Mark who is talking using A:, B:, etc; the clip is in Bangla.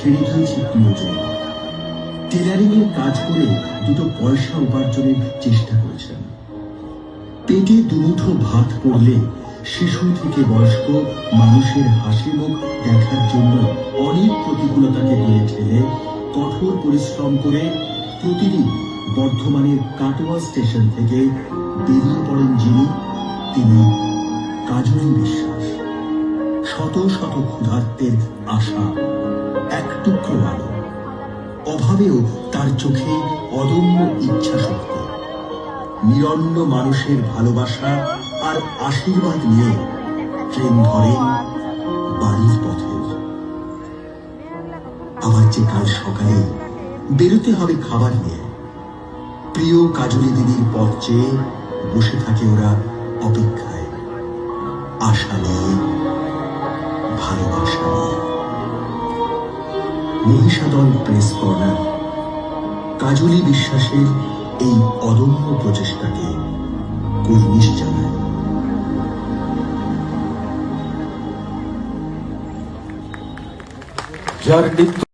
A: ছেড়ে দিয়েছি প্রিয়জন। টেলারিং এর কাজ করে দুটো পয়সা উপার্জনের চেষ্টা করেছেন। পেটে দুমুঠো ভাত পড়লে শিশু থেকে বয়স্ক মানুষের হাসি মুখ দেখার জন্য অনেক প্রতিকূলতাকে দিয়ে ঠেলে কঠোর পরিশ্রম করে প্রতিদিন বর্ধমানের কাটোয়া স্টেশন থেকে বেরিয়ে পড়েন যিনি, তিনি কাজলী বিশ্বাস। শত শত ক্ষুধার্তের আশা, এক টুকরো আলো, অভাবেও তার চোখে অদম্য ইচ্ছা শক্তি, নিরন্ন মানুষের ভালোবাসা আর আশীর্বাদ নিয়ে ট্রেন ধরেন বাড়ির পথে। আবার যে কাল সকালে বেরোতে হবে খাবার নিয়ে, প্রিয় কাজলী দিদির পথ চেয়ে বসে থাকে ওরা অপেক্ষায়, আশা নিয়ে, ভালোবাসা নিয়ে। মহিষাদল প্রেস কর্নার কাজলী বিশ্বাসের এই অদম্য প্রচেষ্টাকে কুর্নিশ জানায়।
B: যার